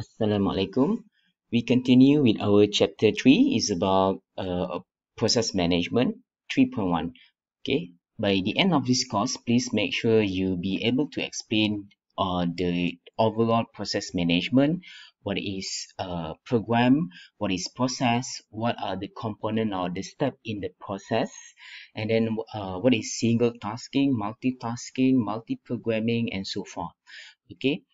Assalamualaikum. We continue with our chapter 3 is about process management 3.1. Okay. By the end of this course, please make sure you be able to explain the overall process management, what is program, what is process, what are the component or the step in the process, and then what is single tasking, multitasking, multi-programming, and so forth. Okay.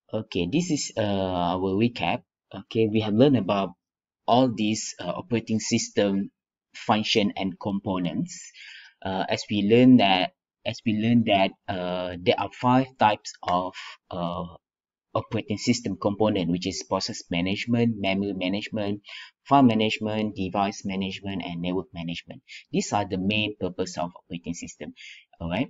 Okay, this is our recap. Okay, we have learned about all these operating system function and components. As we learn that there are 5 types of operating system component, which is process management, memory management, file management, device management, and network management. These are the main purpose of operating system. All right.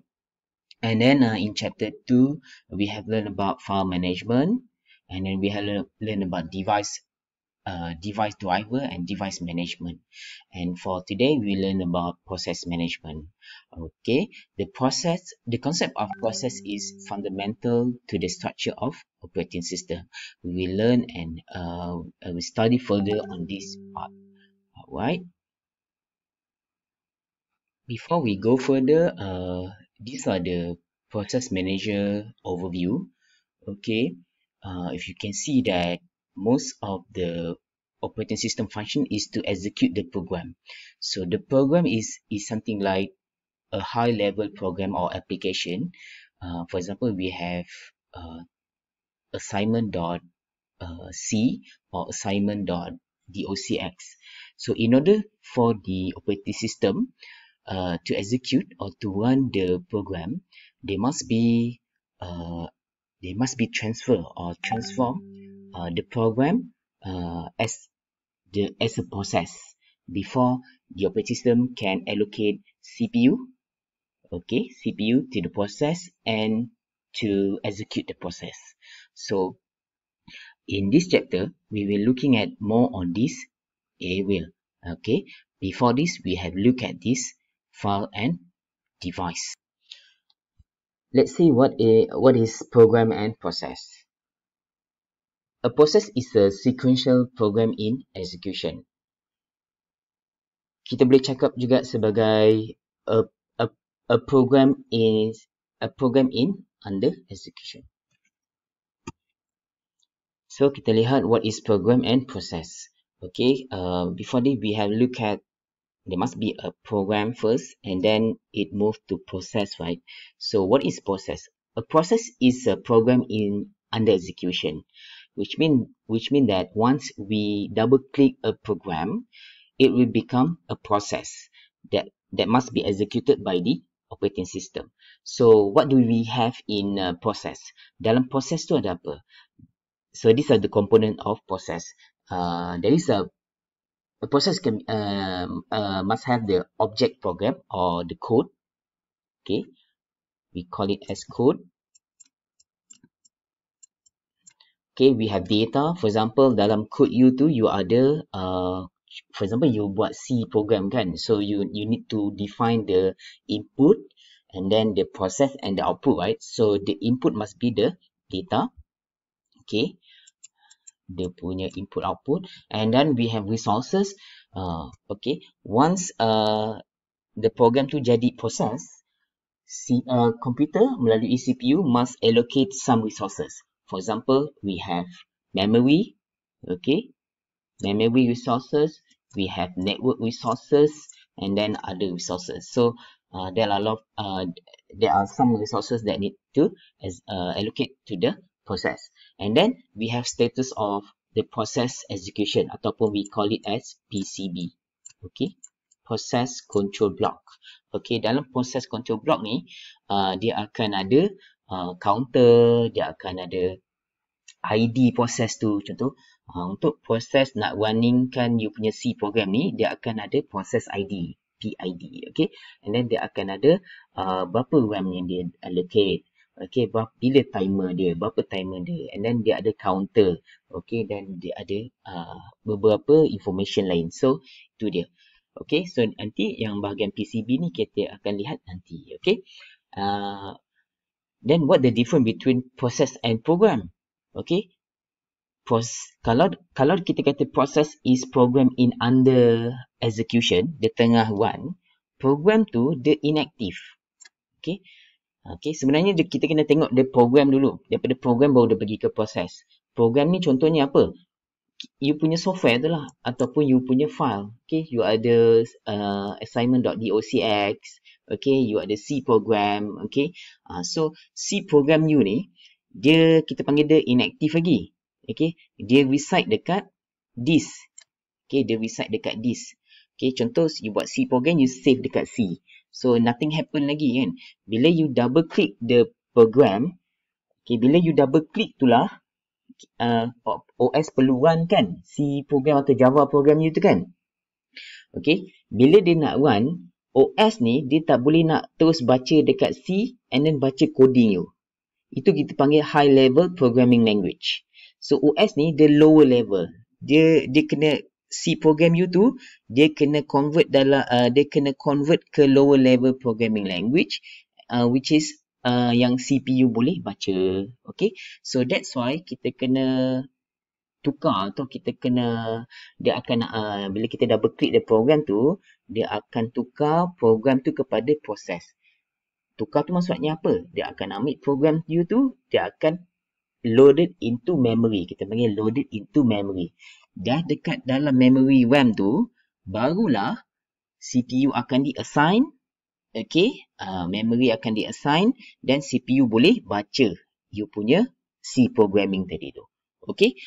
And then in chapter 2, we have learned about file management, and then we have learned about device driver and device management. And for today, we learn about process management. Okay, the concept of process is fundamental to the structure of operating system. We will learn and we study further on this part. Alright. Before we go further, these are the process manager overview. Okay, if you can see that most of the operating system function is to execute the program. So the program is something like a high level program or application. For example, we have assignment.c or assignment.docx. So in order for the operating system to execute or to run the program, they must be transfer or transform the program as a process before the operating system can allocate CPU to the process and to execute the process. So in this chapter, we will looking at more on this area. Okay, before this, we have looked at this file and device. Let's see what is program and process. A process is a sequential program in execution. Kita boleh cakap juga sebagai a program in under execution. So kita lihat what is program and process. Okay, before this we have looked at there must be a program first and then it moves to process, right? So what is process? A process is a program in under execution, which mean that once we double click a program, it will become a process that must be executed by the operating system. So what do we have in process? Dalam process tu ada apa? So these are the component of process. There is a process can must have the object program or the code. Okay, we call it as code. Okay, we have data. For example, dalam code you tu you ada for example you buat C program kan, so you need to define the input and then the process and the output, right? So the input must be the data. Okay, dia punya input output, and then we have resources. Okay, once the program tu jadi process, computer melalui CPU must allocate some resources. For example, we have memory, okay, memory resources, we have network resources, and then other resources. So there are some resources that need to allocate to the process. And then we have status of the process execution ataupun we call it as PCB. Okay, process control block. Okay, dalam process control block ni dia akan ada counter, dia akan ada ID proses tu. Contoh untuk proses nak runningkan you punya C program ni, dia akan ada proses ID, PID. Okay, and then dia akan ada berapa RAM yang dia allocate. Okay, bila timer dia, berapa timer dia, and then dia ada counter. Okay, dan dia ada beberapa information lain. So itu dia. Okay, so nanti yang bahagian PCB ni kita akan lihat nanti. Okay, then what the difference between process and program? Okay. Kalau kita kata process is program in under execution, dia tengah run, program tu dia inactive. Okay. Okay, sebenarnya kita kena tengok dia program dulu. Daripada program baru dia pergi ke proses. Program ni contohnya apa? You punya software tu lah. Ataupun you punya file. Okay, you ada assignment.docx. Okay, you ada C program. Okay, so C program you ni, kita panggil dia inactive lagi. Okay, dia reside dekat disk. Okay, dia reside dekat disk. Okay, contoh you buat C program, you save dekat C. So, nothing happen lagi kan. Bila you double click the program, okay, bila you double click tu lah, OS perlu run kan, C program atau Java program you tu kan. Okay, bila dia nak run, OS ni, dia tak boleh nak terus baca dekat C and then baca coding you. Itu kita panggil high level programming language. So, OS ni, dia lower level. Dia kena C program you tu, dia kena convert ke lower level programming language, which is yang CPU boleh baca. Okay, so that's why kita kena tukar atau kita kena, dia akan bila kita double click the program tu, dia akan tukar program tu kepada proses. Tukar tu maksudnya apa? Dia akan ambil program you tu, dia akan loaded into memory. Kita panggil loaded into memory. Dah dekat dalam memory RAM tu, barulah CPU akan di-assign. Okay, memory akan di-assign dan CPU boleh baca you punya C programming tadi tu. Okay,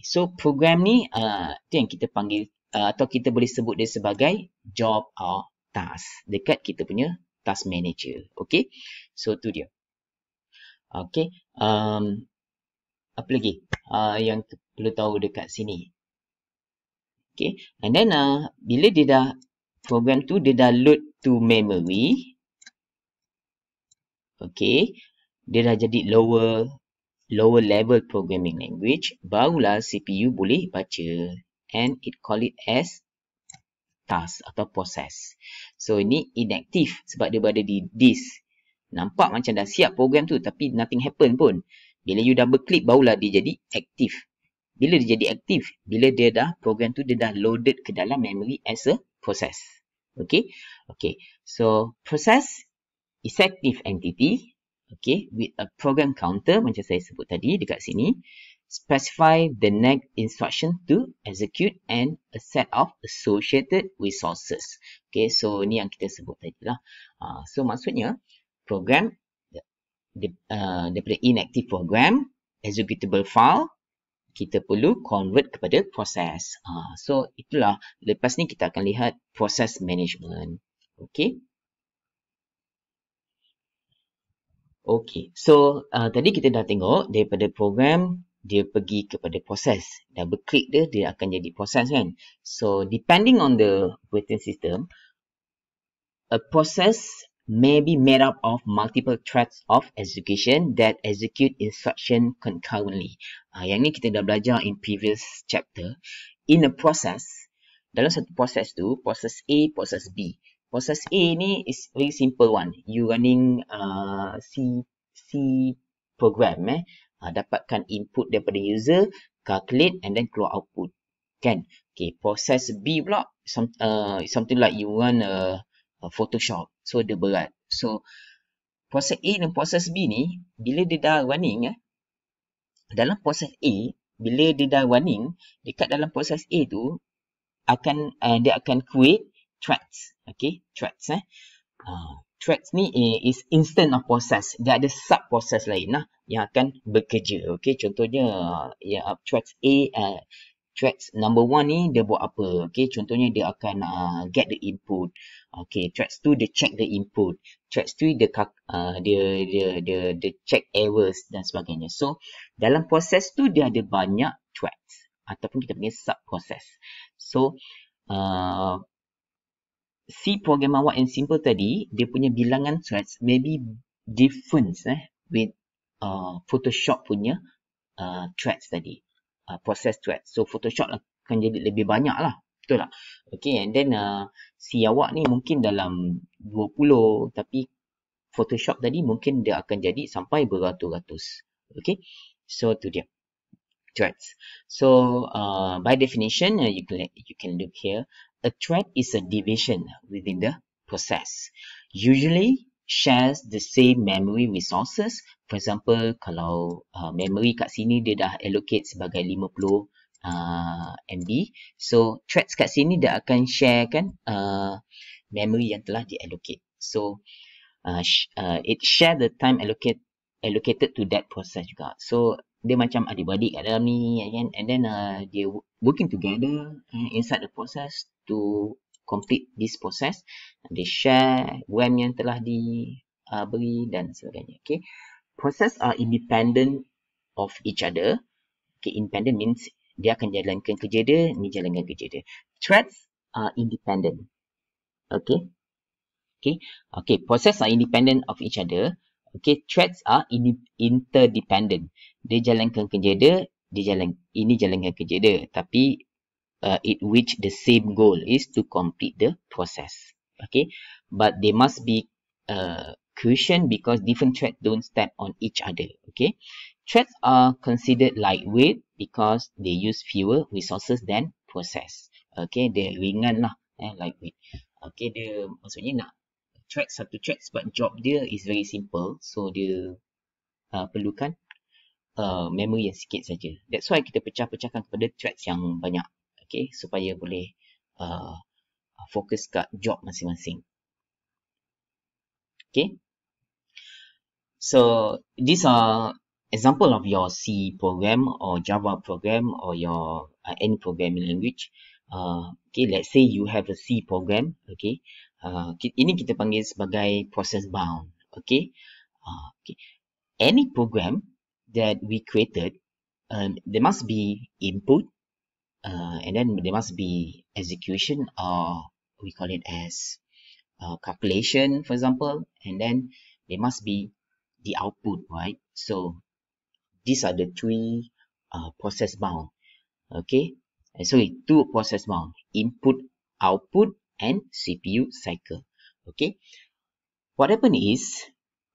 so program ni tu yang kita panggil atau kita boleh sebut dia sebagai job or task dekat kita punya task manager. Okay, so tu dia. Okay, apa lagi yang perlu tahu dekat sini? Okay, and then bila dia dah program tu dia dah load to memory, okay, dia dah jadi lower level programming language, barulah CPU boleh baca, and it call it as task atau process. So ini inactive sebab dia berada di disk. Nampak macam dah siap program tu tapi nothing happen pun. Bila you double click barulah dia jadi aktif. Bila dia jadi aktif, bila dia dah program tu dia dah loaded ke dalam memory as a process. Okay. So process is active entity. Okay, with a program counter macam saya sebut tadi dekat sini. Specify the next instruction to execute and a set of associated resources. Okay, so ni yang kita sebut tadi lah. So maksudnya program daripada inactive program, executable file, kita perlu convert kepada proses. So itulah, lepas ni kita akan lihat process management. Okay. Okay, so tadi kita dah tengok daripada program dia pergi kepada proses. Double click dia akan jadi proses kan. So depending on the operating system, a process may be made up of multiple threads of execution that execute instruction concurrently. Yang ni kita dah belajar in previous chapter. In a process, dalam satu proses tu, proses A, proses B. Proses A ni is very simple one. You running C program, dapatkan input daripada user, calculate and then keluar output. Kan? Okay, proses B pula, something like you run Photoshop. So, dia berat. So, proses A dan proses B ni, bila dia dah running, dalam proses A, bila dia dah running, dekat dalam proses A tu, dia akan create threads. Okay, threads. Threads ni is instant of process. Dia ada sub-process lain lah yang akan bekerja. Okay, contohnya, threads A, threads number 1 ni dia buat apa? Okay, contohnya dia akan get the input. Okay, threads 2 dia check the input. Threads 3 dia check errors dan sebagainya. So, dalam proses tu dia ada banyak threads ataupun kita panggil sub-process. So, C program awak yang simple tadi, dia punya bilangan threads maybe different with Photoshop punya threads tadi. Process threads. So, Photoshop akan jadi lebih banyak lah. Betul tak? Okay, and then C awak ni mungkin dalam 20, tapi Photoshop tadi mungkin dia akan jadi sampai beratus-ratus. Okay, So to dia threads. So by definition, you can look here. A thread is a division within the process. Usually shares the same memory resources. For example, kalau memory kat sini dia dah allocate sebagai 50 MB. So threads kat sini dia akan share kan memory yang telah diallocate. So it share the time allocated to that process juga. So dia macam adik-beradik kat dalam ni, kan? And then they working together inside the process to complete this process. They share RAM yang telah diberi dan sebagainya. Okay, process are independent of each other. Okay, independent means dia akan jalankan kerja dia, ni jalankan kerja dia. Threads are independent. Okay. Okay, process are independent of each other. Okay, threads are interdependent. Dia jalankan kerja dia, ini jalankan kerja dia. Tapi it reach the same goal is to complete the process. Okay, but they must be cushioned because different threads don't step on each other. Okay, threads are considered lightweight because they use fewer resources than process. Okay, dia ringan lah, lightweight. Okay, dia maksudnya nak satu thread sebab job dia is very simple, so dia perlukan memory yang sikit saja. That's why kita pecah-pecahkan kepada threads yang banyak, okay, supaya boleh fokus kat job masing-masing. Okay, so these are example of your C program or Java program or your any programming language. Okay, let's say you have a C program. Okay, ini kita panggil sebagai process bound. Okay, any program that we created, there must be input, and then there must be execution, or we call it as calculation, for example, and then there must be the output, right? So these are the three process bound. Okay, and so two process bound: input, output, and CPU cycle. Okay, what happen is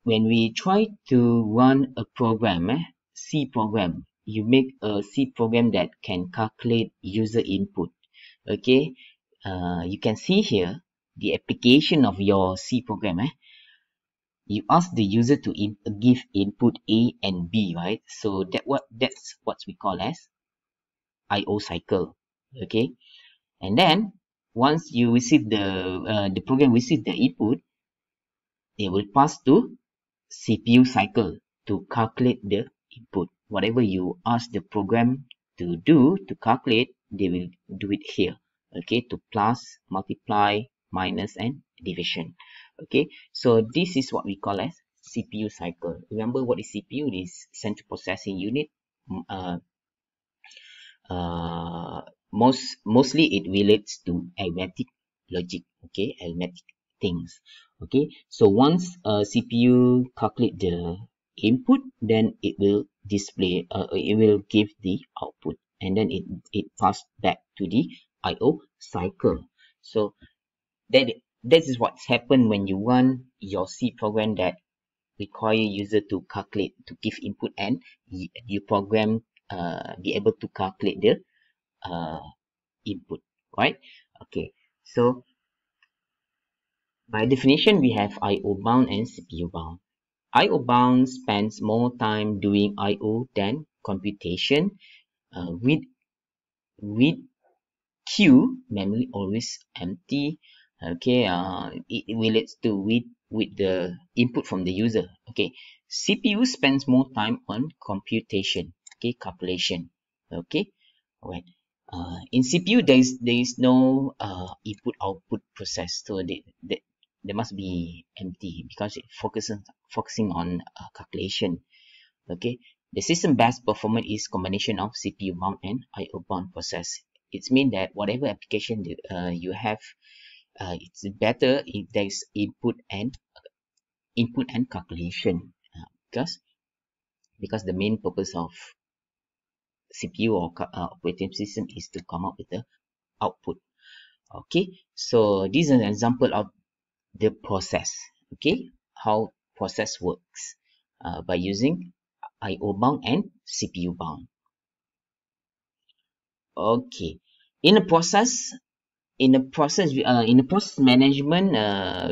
when we try to run a program, C program, you make a C program that can calculate user input. Okay, you can see here the application of your C program. You ask the user to give input A and B, right? So that's what we call as I/O cycle. Okay, and then once you receive the program receive the input, it will pass to CPU cycle to calculate the input. Whatever you ask the program to do to calculate, they will do it here. Okay, to plus, multiply, minus, and division. Okay, so this is what we call as CPU cycle. Remember what is CPU? It is central processing unit. Mostly it relates to arithmetic logic. Okay, arithmetic things. Okay, so once CPU calculate the input, then it will display, it will give the output, and then it pass back to the I/O cycle. So that is what's happened when you run your C program that require user to calculate, to give input, and you program be able to calculate the input, right? Okay, so by definition, we have I/O bound and CPU bound. I/O bound spends more time doing I/O than computation. With queue, memory always empty. Okay, it relates to with the input from the user. Okay, CPU spends more time on computation. Okay, calculation. Okay, alright. In CPU, there is no input output process, so they must be empty because it focusing on calculation. Okay, the system best performance is combination of CPU bound and I/O bound process. It means that whatever application you have, it's better if there is input and calculation, because the main purpose of CPU or operating system is to come up with the output. Okay, so this is an example of the process. Okay, how process works by using IO bound and CPU bound. Okay, in the process management,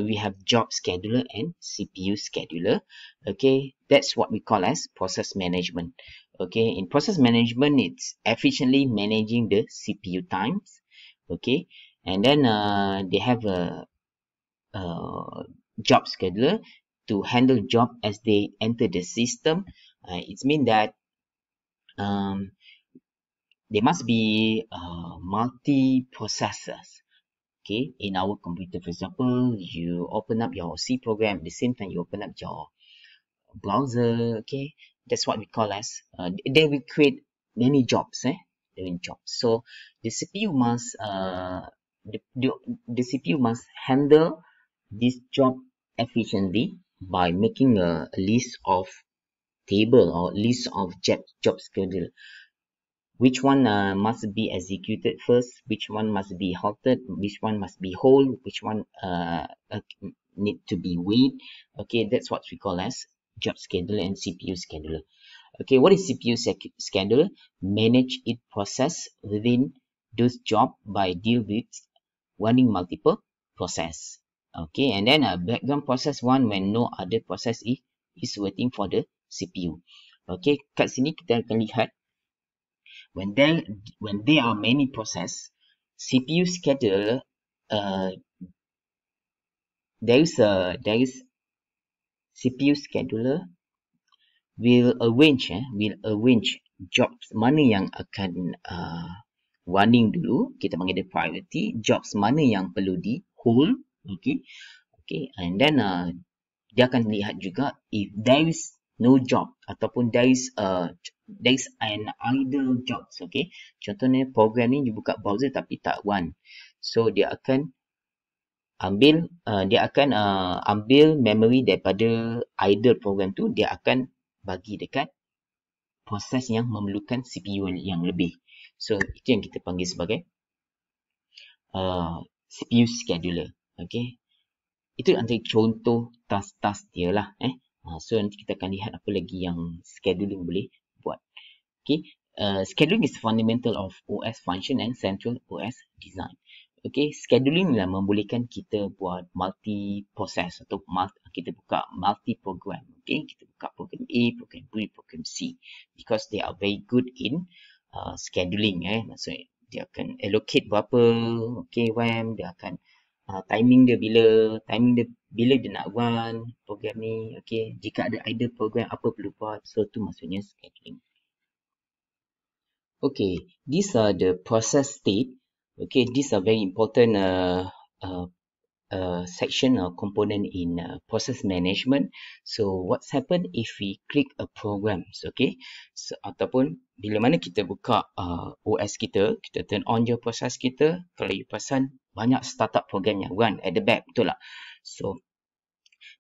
we have job scheduler and CPU scheduler. Okay, that's what we call as process management. Okay, in process management, it's efficiently managing the CPU times. Okay, and then they have a job scheduler to handle job as they enter the system. It means that there must be multi-processors. Okay, in our computer, for example, you open up your C program at the same time you open up your browser. Okay, that's what we call as they will create many jobs. So the CPU must the CPU must handle this job efficiently by making a list of table or list of job schedule. Which one must be executed first, which one must be halted, which one must be hold, which one need to be wait. Okay, that's what we call as job scheduler and CPU scheduler. Okay, what is CPU scheduler? Manage it process within those job by deal with running multiple process. Okay, and then a background process one when no other process is waiting for the CPU. Okay, kat sini kita akan lihat when there are many process, CPU scheduler, there is CPU scheduler will arrange jobs mana yang akan running dulu, kita panggil dia priority, jobs mana yang perlu di hold. Okay, and then dia akan lihat juga if there is no job ataupun there is an idle jobs. Okay, contohnya program ni you buka browser tapi tak run, so dia akan ambil ambil memory daripada idle program tu, dia akan bagi dekat proses yang memerlukan CPU yang lebih. So itu yang kita panggil sebagai CPU scheduler. Okay, itu antara contoh task-task dia lah. So nanti kita akan lihat apa lagi yang scheduling boleh buat. Okay, scheduling is fundamental of OS function and central OS design. Okay, scheduling lah membolehkan kita buat multi-process atau kita buka multi-program. Okay, kita buka program A, program B, program C, because they are very good in scheduling. Maksudnya dia akan allocate berapa RAM, dia akan timing dia bila dia nak run program ni. Okay, jika ada idle program apa perlu buat, so tu maksudnya scheduling. Okay, these are the process state. Okay, these are very important section or component in process management. So what's happened if we click a program? Okay, so, ataupun bila mana kita buka OS kita turn on je proses kita, kalau you perasan banyak startup program yang run at the back, betul tak? So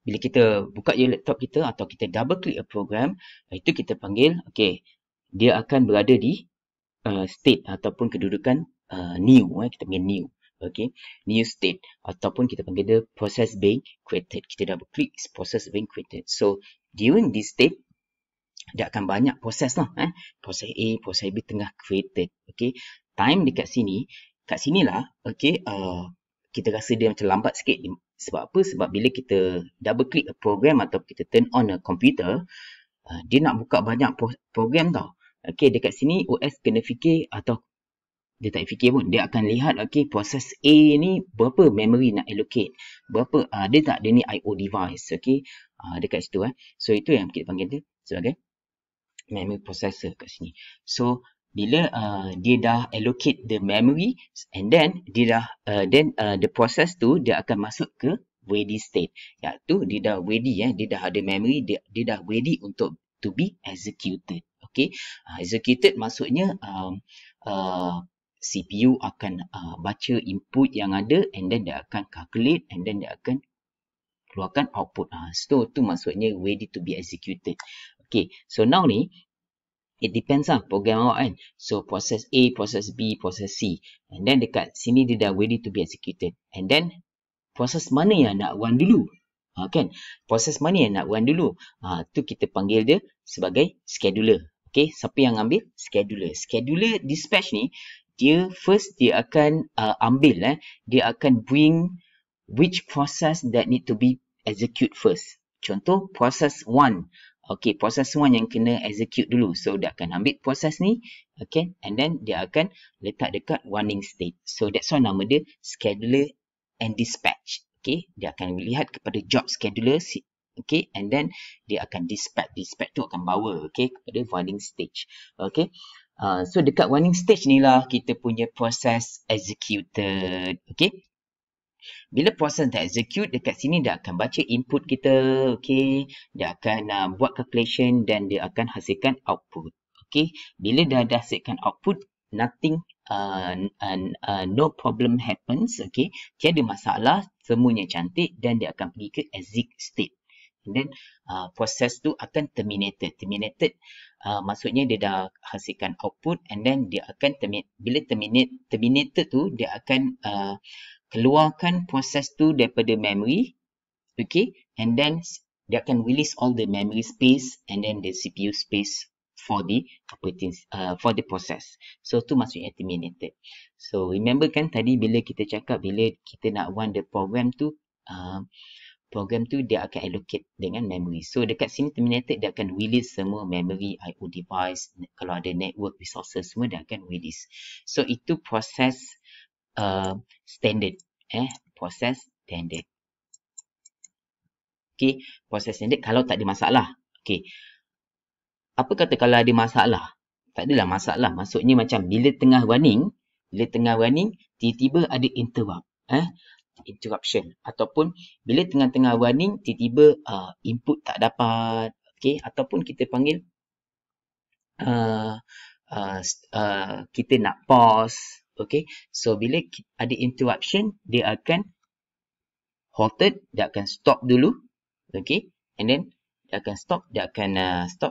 bila kita buka je laptop kita atau kita double click a program, itu kita panggil, okay, dia akan berada di state ataupun kedudukan new. Kita panggil new. Okay, new state ataupun kita panggil dia process being created. Kita double click process being created. So during this state dia akan banyak proses lah. Proses A, proses B tengah created. Okay, time dekat sini, kat sinilah, okay, kita rasa dia macam lambat sikit. Sebab apa? Sebab bila kita double click a program atau kita turn on a computer, dia nak buka banyak program tau. Okay, dekat sini OS kena fikir, atau dia tak fikir pun, dia akan lihat, okay, proses A ni berapa memory nak allocate, berapa, dia ni IO device. Okay, dekat situ. So itu yang kita panggil dia sebagai memory processor kat sini. So bila dia dah allocate the memory, and then dia dah the process tu dia akan masuk ke ready state, iaitu dia dah ready, dia dah ada memory, dia dah ready untuk to be executed. Okay, executed maksudnya CPU akan baca input yang ada, and then dia akan calculate, and then dia akan keluarkan output. So tu maksudnya ready to be executed. Okay, so now ni it depends lah program awak kan. So process A, process B, process C, and then dekat sini dia dah ready to be executed, and then proses mana yang nak run dulu. Kan? Proses mana yang nak run dulu? Tu kita panggil dia sebagai scheduler. Okay, siapa yang ambil? Scheduler. Scheduler dispatch ni, dia akan ambil, dia akan bring which process that need to be execute first. Contoh, process 1. Okay, process 1 yang kena execute dulu. So, dia akan ambil proses ni, okay, and then dia akan letak dekat running state. So, that's why nama dia scheduler and dispatch. Okay, dia akan lihat kepada job scheduler, okay, and then dia akan dispatch. Dispatch tu akan bawa, okay, kepada running stage. Okay, so dekat running stage ni lah kita punya proses executed. Okay, bila proses dah execute, dekat sini dia akan baca input kita, okay, dia akan buat calculation dan dia akan hasilkan output. Okay, bila dah hasilkan output, nothing, no problem happens, okay, tiada masalah, semuanya cantik dan dia akan pergi ke exit state. And then proses tu akan terminated. Terminated maksudnya dia dah hasilkan output and then dia akan bila terminated tu dia akan keluarkan proses tu daripada memory, okay, and then dia akan release all the memory space and then the CPU space for the operating for the process. So tu maksudnya terminated. So remember kan tadi bila kita cakap bila kita nak run the program tu dia akan allocate dengan memory. So dekat sini terminated dia akan release semua memory, IO device, kalau ada network resources semua dia akan release. So itu proses standard, proses standard. Okay, proses standard kalau tak ada masalah. Okay, apa kata kalau ada masalah? Tak adalah masalah. Maksudnya macam bila tengah running, tiba-tiba ada interruption ataupun bila tengah-tengah running tiba-tiba input tak dapat, okay, ataupun kita panggil kita nak pause, okay. So bila ada interruption dia akan halted, dia akan stop dulu, okay, and then dia akan stop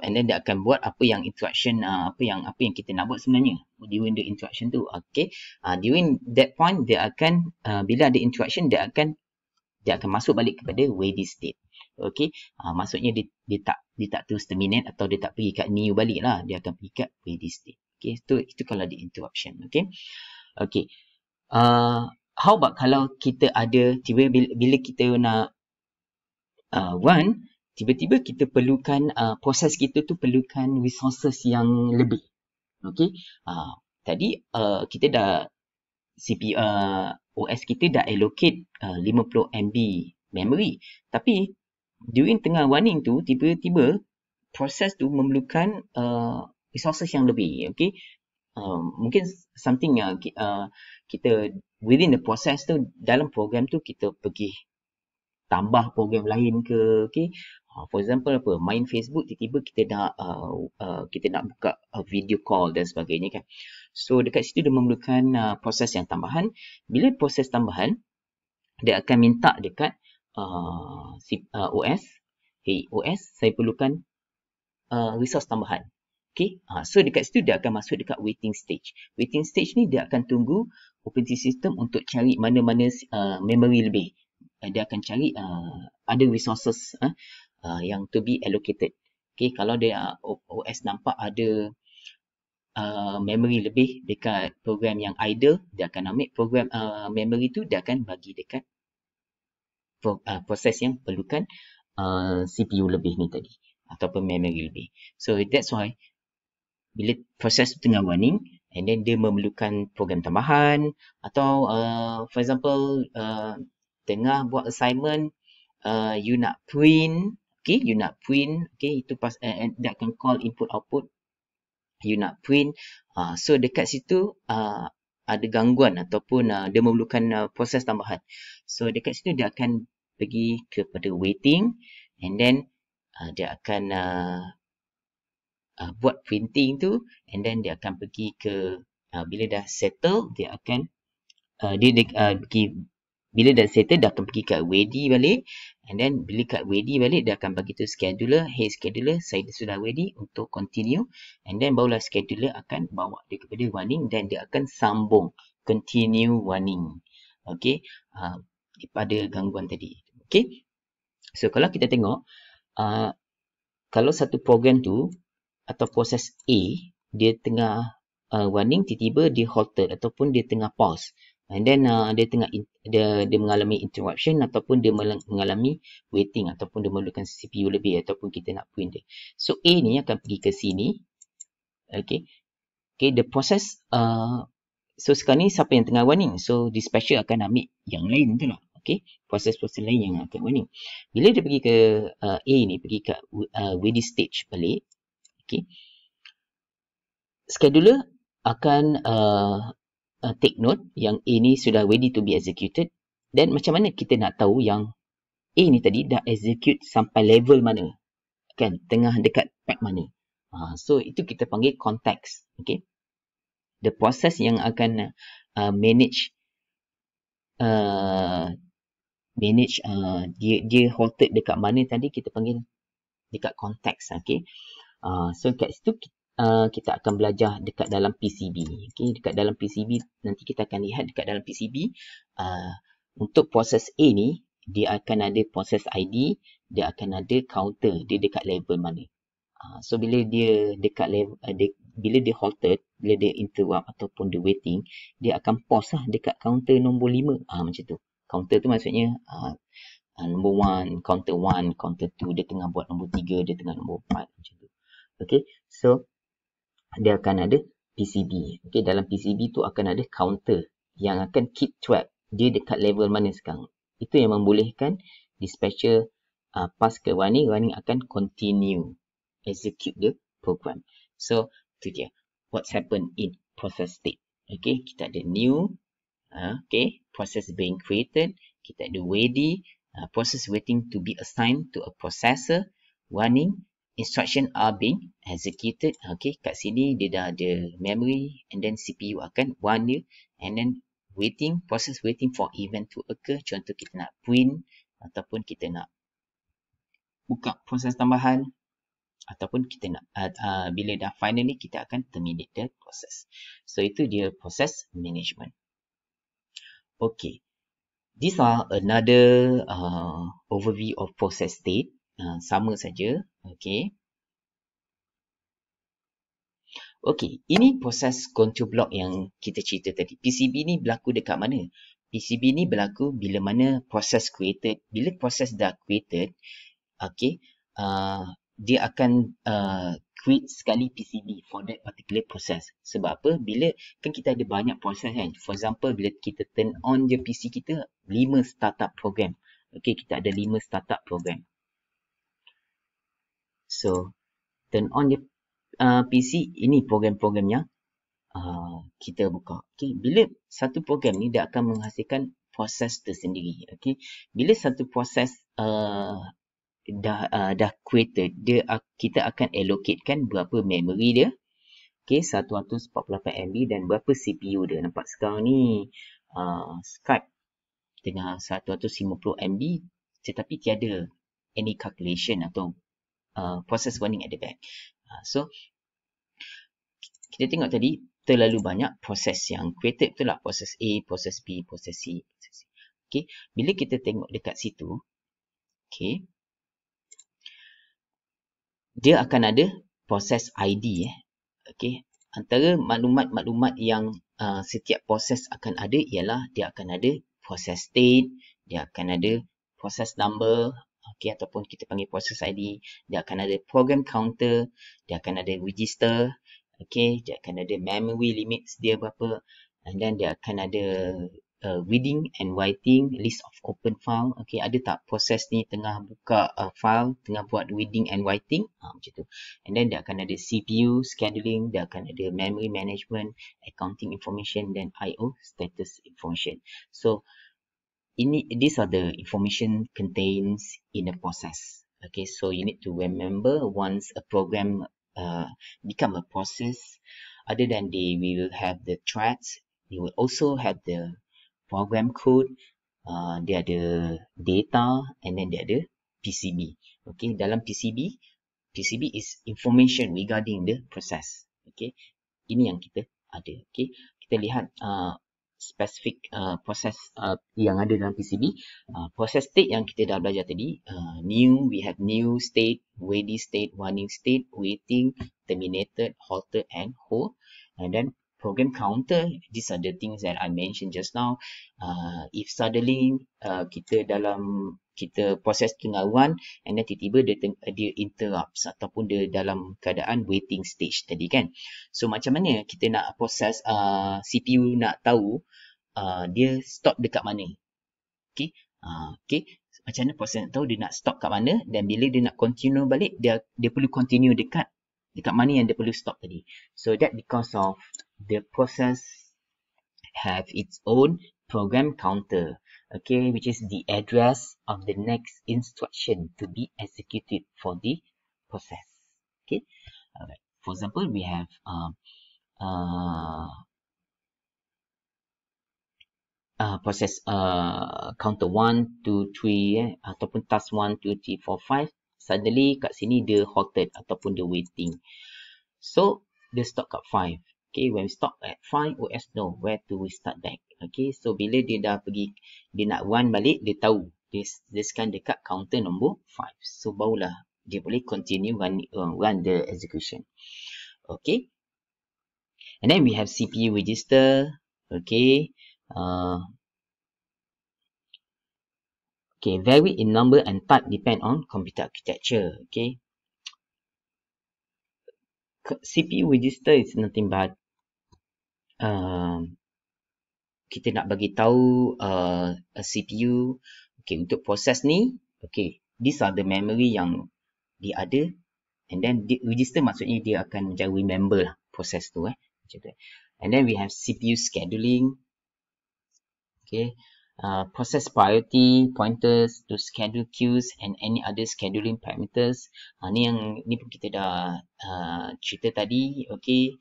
and then dia akan buat apa yang interruption apa yang kita nak buat sebenarnya during the interruption tu, okay. During that point dia akan bila ada interruption dia akan masuk balik kepada ready state, okay. Maksudnya dia tak terus terminate atau dia tak pergi kat new balik lah, dia akan pergi kat ready state, okay. Itu kalau ada interruption, okay. Okay, how about kalau kita ada bila kita nak run, tiba-tiba kita perlukan proses kita tu perlukan resources yang lebih, okay. Tadi kita dah CPU OS kita dah allocate 50 MB memory, tapi during tengah running tu tiba-tiba proses tu memerlukan resources yang lebih, okay. Mungkin something yang kita within the process tu, dalam program tu kita pergi tambah program lain ke, okay. For example apa, main Facebook tiba-tiba kita nak buka video call dan sebagainya kan. So dekat situ dia memerlukan proses yang tambahan. Bila proses tambahan dia akan minta dekat OS, hey OS saya perlukan resource tambahan, okay. So dekat situ dia akan masuk dekat waiting stage. Waiting stage ni dia akan tunggu operating system untuk cari mana-mana memory lebih. Dia akan cari ada resources yang to be allocated, okay. Kalau dia OS nampak ada memory lebih dekat program yang idle, dia akan ambil program memory tu, dia akan bagi dekat proses yang perlukan CPU lebih ni tadi ataupun memory lebih. So that's why bila proses tu tengah running and then dia memerlukan program tambahan atau for example tengah buat assignment, you nak print, okay, itu dia akan call input output, you nak print, so dekat situ ada gangguan ataupun dia memerlukan proses tambahan. So dekat situ dia akan pergi kepada waiting and then dia akan buat printing tu and then dia akan pergi ke bila dah settle dia akan bila dah settle dia akan pergi kat ready balik and then bila kat ready balik dia akan bagi tu scheduler, hey scheduler saya sudah ready untuk continue, and then barulah scheduler akan bawa dia kepada running dan dia akan sambung continue running, okay, pada gangguan tadi, okay. So kalau kita tengok, kalau satu program tu atau proses A dia tengah warning, tiba-tiba dia halted ataupun dia tengah pause, and then dia tengah dia mengalami interruption ataupun dia mengalami waiting ataupun dia memerlukan CPU lebih ataupun kita nak print dia. So A ni akan pergi ke sini. Okay, the process so sekarang ni siapa yang tengah warning, so dispatcher akan ambil yang lain tu lah. Okay, proses-proses lain yang akan warning. Bila dia pergi ke A ni, pergi ke ready stage balik, okay, scheduler akan take note yang A ni sudah ready to be executed. Dan macam mana kita nak tahu yang A ni tadi dah execute sampai level mana, kan, tengah dekat part mana. So itu kita panggil context. Okay, the process yang akan manage dia halted dekat mana tadi, kita panggil dekat konteks. Okay, so kat situ kita akan belajar dekat dalam PCB. Okay, dekat dalam PCB nanti kita akan lihat dekat dalam PCB untuk proses A ni dia akan ada proses ID, dia akan ada counter, dia dekat level mana. So bila dia dekat level, bila dia halted, bila dia interrupt ataupun dia waiting, dia akan pause lah dekat counter nombor 5. Macam tu. Counter tu maksudnya nombor 1, counter 1, counter 2, dia tengah buat nombor 3, dia tengah nombor 4, macam tu. Okay, so dia akan ada PCB. Okay, dalam PCB tu akan ada counter yang akan keep track dia dekat level mana sekarang. Itu yang membolehkan dispatcher pass ke running akan continue execute the program. So tu dia what's happened in process state. Okay, kita ada new, okay, process being created, kita ada ready, process waiting to be assigned to a processor, running, instruction are being executed. Okay, kat sini dia dah ada memory and then CPU akan run dia, and then waiting, process waiting for event to occur. Contoh kita nak print ataupun kita nak buka proses tambahan, ataupun kita nak bila dah finally kita akan terminate the process. So itu dia process management. Okay, these are another overview of process state. Sama saja. Okay. Okay, ini proses control block yang kita cerita tadi. PCB ni berlaku dekat mana? PCB ni berlaku bila mana proses created. Bila proses dah created, okay, dia akan create sekali PCB for that particular process. Sebab apa? Bila kan kita ada banyak proses kan. For example, bila kita turn on je PC kita, 5 startup program. Okay, kita ada 5 startup program. So, turn on je PC, ini program-programnya kita buka. Okay, bila satu program ni dia akan menghasilkan proses tersendiri. Okay, bila satu proses dah created, kita akan allocatekan berapa memory dia. Okay, 148 MB dan berapa CPU dia. Nampak sekarang ni Skype dengan 150 MB tetapi tiada any calculation atau process running at the back. So kita tengok tadi terlalu banyak proses yang created, betul tak? Proses A, proses B, proses C, proses C. Okay, bila kita tengok dekat situ, okay, dia akan ada proses ID. Okay, antara maklumat-maklumat yang setiap proses akan ada ialah dia akan ada proses state, dia akan ada proses number, okay, ataupun kita panggil proses ID, dia akan ada program counter, dia akan ada register, okay, dia akan ada memory limits dia berapa, and then dia akan ada reading and writing, list of open file. Okay, ada tak proses ni tengah buka file, tengah buat reading and writing, macam tu. And then dia akan ada CPU scheduling, dia akan ada memory management, accounting information, dan IO status information. So these are the information contains in a process. Okay, so you need to remember once a program become a process, other than they will have the threads, they will also have the program code, dia ada data, and then dia ada PCB. Okay, dalam PCB is information regarding the process. Okay, ini yang kita ada. Okay, kita lihat spesifik proses yang ada dalam PCB. Proses state yang kita dah belajar tadi, new, we have new state, ready state, warning state, waiting, terminated, halted, and hold. And then program counter, these are the things that I mentioned just now. If suddenly kita proses tengah run and then tiba-tiba dia interrupts ataupun dia dalam keadaan waiting stage tadi kan. So macam mana kita nak proses CPU nak tahu dia stop dekat mana. Okay. Okay. Macam mana proses nak tahu dia nak stop kat mana, dan bila dia nak continue balik, dia perlu continue dekat mana yang dia perlu stop tadi. So that because of the process have its own program counter, okay, which is the address of the next instruction to be executed for the process. Okay. Alright. For example, we have proses counter 1, 2, 3 ataupun task 1, 2, 3, 4, 5. Suddenly kat sini dia halted ataupun dia waiting. So dia stop kat 5. Okay, when we stop at 5, OS know where to restart back. Okay, so bila dia dah pergi, dia nak run balik, dia tahu dia scan dekat counter nombor 5. So barulah dia boleh continue run the execution. Okay, and then we have CPU register. Okay, okay, vary in number and type depend on computer architecture. Okay, CPU register is nothing but kita nak bagi tahu CPU, okay, untuk proses ni, okay, these are the memory yang dia ada, and then register maksudnya dia akan menjadi remember lah proses tu macam tu. And then we have CPU scheduling. Okay, process priority, pointers to schedule queues and any other scheduling parameters. Ni pun kita dah cerita tadi. Okay,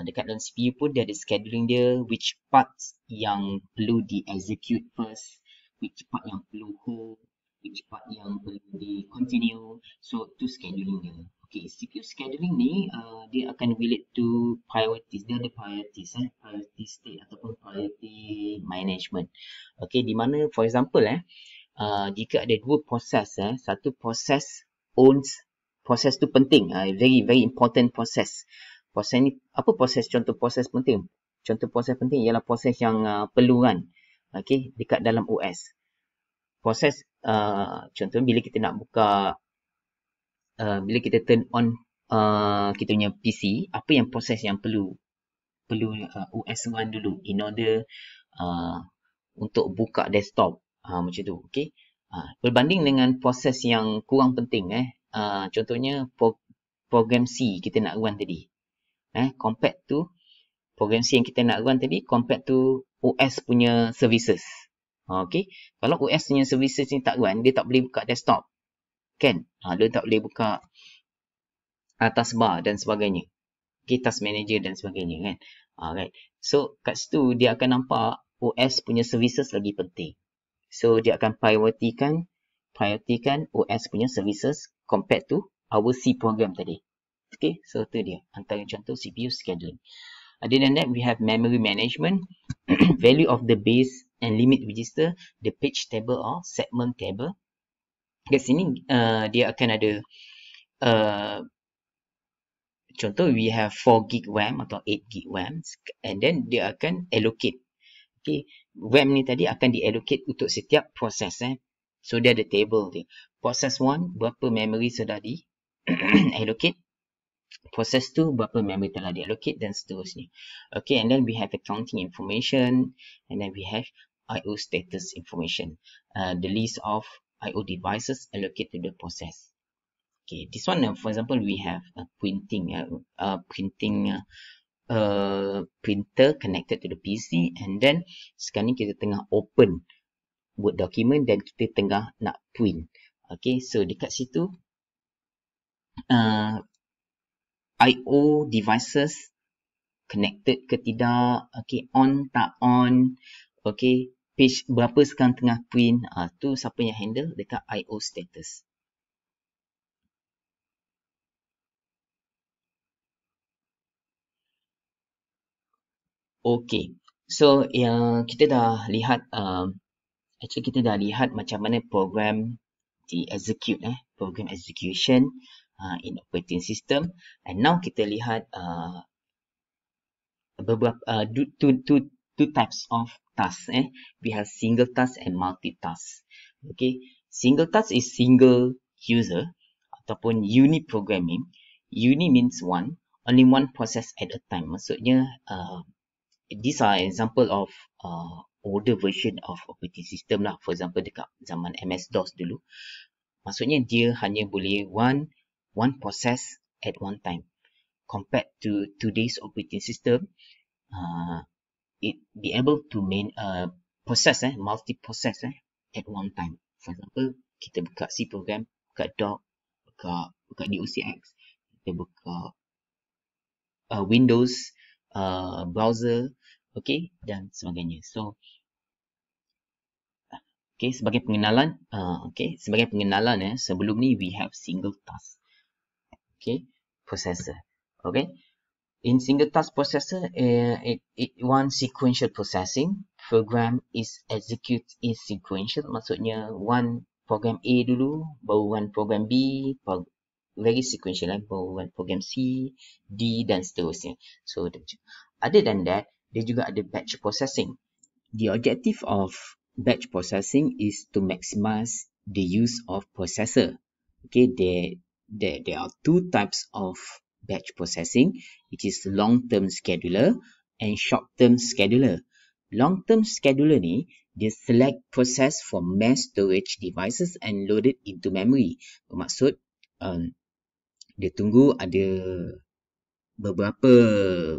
dekat dalam CPU pun dia ada scheduling dia, which parts yang perlu di execute first, which part yang perlu hold, which part yang perlu di continue. So tu scheduling dia. Okay, CPU scheduling ni dia akan relate to priorities. Dia ada priorities, priority state ataupun priority management. Okay, di mana for example jika ada dua proses, satu proses owns, proses tu penting, very very important proses. Proses ni apa proses, contoh proses penting? Contoh proses penting ialah proses yang perlu kan. Okay, dekat dalam OS. Proses contoh bila kita nak buka, bila kita turn on kita punya PC, apa yang proses yang perlu OS run dulu in order untuk buka desktop, macam tu. Okay, berbanding dengan proses yang kurang penting, contohnya program C kita nak run tadi, compared to program C yang kita nak run tadi compared to OS punya services. Okay, kalau OS punya services ni tak run, dia tak boleh buka desktop kan, dia tak boleh buka taskbar dan sebagainya, okay, task manager dan sebagainya kan. Right. So kat situ dia akan nampak OS punya services lagi penting, so dia akan prioritikan OS punya services compared to our C program tadi. Okay, so tu dia antara contoh CPU scheduling. Other than that, we have memory management, value of the base and limit register, the page table or segment table. Kat sini dia akan ada contoh we have 4 gig RAM atau 8 gig RAM, and then dia akan allocate. Okay, RAM ni tadi akan diallocate untuk setiap proses. So dia ada table dia. Proses 1 berapa memory sudah di allocate, proses 2 berapa memory telah diallocate dan seterusnya. Okay, and then we have accounting information, and then we have IO status information, the list of IO devices allocated to the process. Okay, this one for example we have a printing printer connected to the PC, and then sekarang ni kita tengah open Word document dan kita tengah nak print. Okay, so dekat situ IO devices connected ke tidak, okay, on tak on, okay, page berapa sekarang tengah print, tu siapa yang handle dekat IO status. Okay, So kita dah lihat actually kita dah lihat macam mana program di execute program execution in operating system, and now kita lihat beberapa two types of tasks. We have single task and multitask. Okay, single task is single user ataupun unit programming. Unit means one, only one process at a time. Maksudnya these are example of older version of operating system lah. For example dekat zaman MS-DOS dulu. Maksudnya dia hanya boleh one process at one time. Compared to today's operating system, it be able to process multi-process at one time. For example, kita buka C program, buka doc, buka DOCX, kita buka Windows browser, okay, dan sebagainya. So, okay, sebagai pengenalan, sebelum ni we have single task, okay, processor, okay. In single task processor, it one sequential processing. Program is execute in sequential, maksudnya one program A dulu, baru one program B, very sequential, baru one program C, D dan seterusnya. So, other than that, dia juga ada batch processing. The objective of batch processing is to maximize the use of processor. Okay, there are two types of batch processing, which is long-term scheduler and short-term scheduler. Long-term scheduler ni, dia select process from mass storage devices and load it into memory. Bermaksud, dia tunggu ada beberapa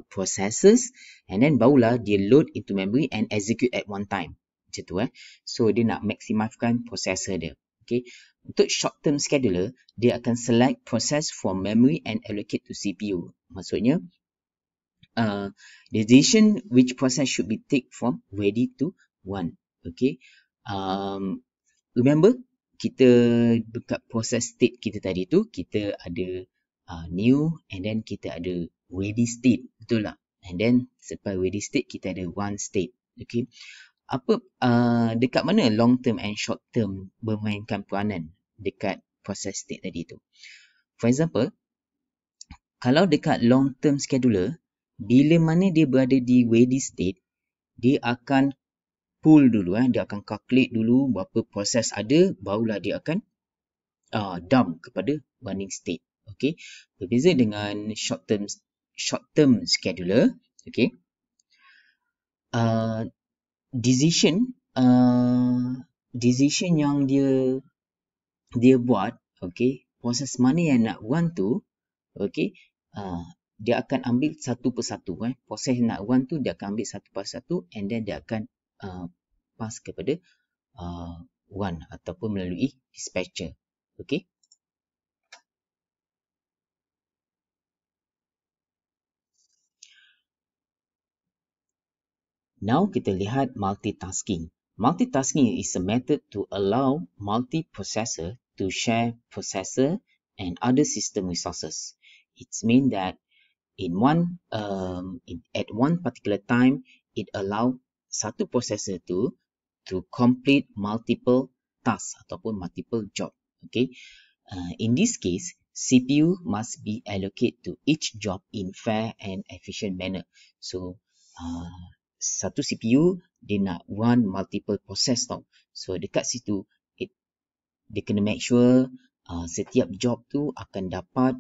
processes and then barulah dia load into memory and execute at one time. Macam tu So dia nak maximiskan processor dia. Okay. Untuk short term scheduler, dia akan select process from memory and allocate to CPU. Maksudnya decision which process should be take from ready to one. Okay. Remember kita dekat process state kita tadi tu, kita ada new and then kita ada ready state, betul tak? And then selepas ready state kita ada one state. Okay, apa dekat mana long term and short term bermainkan peranan dekat process state tadi tu? For example, kalau dekat long term scheduler, bila mana dia berada di ready state, dia akan pull dulu, dia akan calculate dulu berapa proses ada, barulah dia akan dump kepada running state. Okay, berbeza dengan short term scheduler. Okay, decision yang dia buat, okay, proses mana yang nak run tu, okay, dia akan ambil satu persatu. Proses yang nak run tu dia akan ambil satu persatu and then dia akan pass kepada run ataupun melalui dispatcher. Okay. Now kita lihat multitasking. Multitasking is a method to allow multiprocessor to share processor and other system resources. It means that at one particular time, it allow satu processor to complete multiple tasks ataupun multiple job. Okay. In this case, CPU must be allocated to each job in fair and efficient manner. So, satu CPU dia nak run multiple process tau. So dekat situ dia kena make sure setiap job tu akan dapat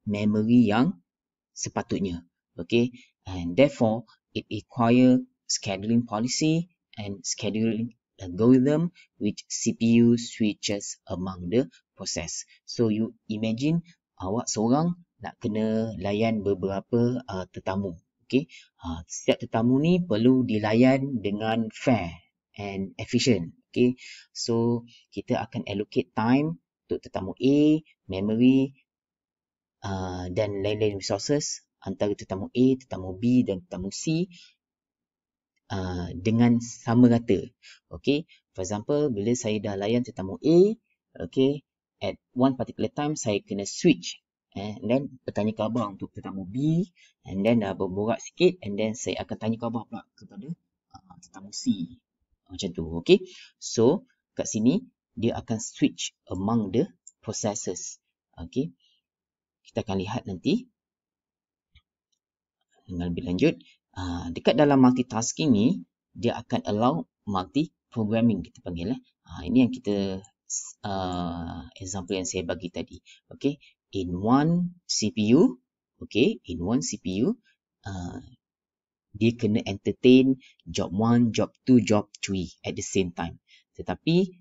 memory yang sepatutnya. Okay, and therefore it require scheduling policy and scheduling algorithm which CPU switches among the process. So you imagine awak seorang nak kena layan beberapa tetamu. Okay, setiap tetamu ni perlu dilayan dengan fair and efficient. Okay, so kita akan allocate time untuk tetamu A, memory dan lain-lain resources antara tetamu A, tetamu B dan tetamu C dengan sama rata. Okay, for example, bila saya dah layan tetamu A, okay, at one particular time saya kena switch and then bertanya khabar untuk tetamu B, and then dah berborak sikit and then saya akan tanya khabar pula kepada tetamu C. Macam tu, okay. So, kat sini, dia akan switch among the processes. Okay. Kita akan lihat nanti dengan lebih lanjut. Dekat dalam multitasking ni, dia akan allow multi-programming, kita panggil. Ini yang kita, example yang saya bagi tadi. Okay. In one CPU, okay, in one CPU, dia kena entertain job 1, job 2, job 3 at the same time. Tetapi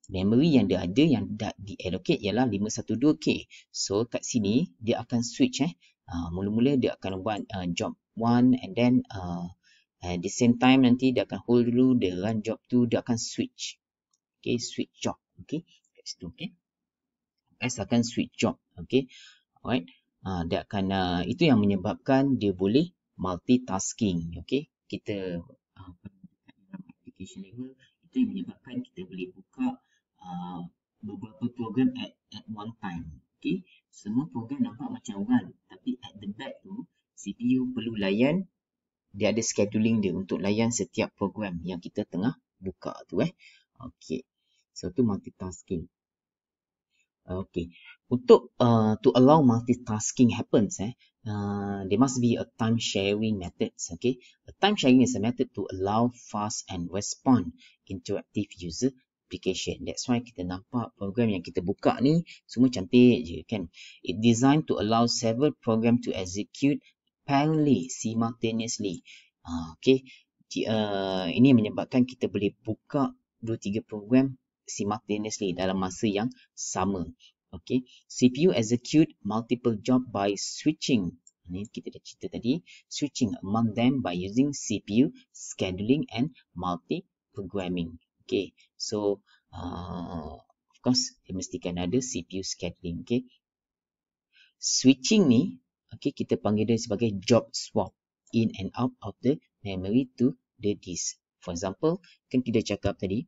memory yang dia ada yang dah di-allocate ialah 512K. So kat sini dia akan switch mula-mula dia akan buat job 1 and then at the same time nanti dia akan hold dulu, dia run job 2, dia akan switch. Okay, switch job. Okay, kat situ. Okay, S akan switch job. Okay, alright. Dia akan itu yang menyebabkan dia boleh multitasking. Okay, kita dalam application level itu yang menyebabkan kita boleh buka beberapa program at one time. Okay, semua program nampak macam run, tapi at the back tu CPU perlu layan, dia ada scheduling dia untuk layan setiap program yang kita tengah buka tu. Okay, so tu multitasking. Okay, untuk to allow multitasking happens, there must be a time sharing methods. Okay, a time sharing is a method to allow fast and respond interactive user application. That's why kita nampak program yang kita buka ni semua cantik je kan. It designed to allow several program to execute parallelly, simultaneously. Okay, ini menyebabkan kita boleh buka 2-3 program simultaneously dalam masa yang sama. Okay, CPU execute multiple job by switching. Ini kita dah cerita tadi, switching among them by using CPU scheduling and multi-programming. Okay, so of course dia mestikan ada CPU scheduling. Okay, switching ni, okay, kita panggil dia sebagai job swap in and out of the memory to the disk. For example, kan kita cakap tadi,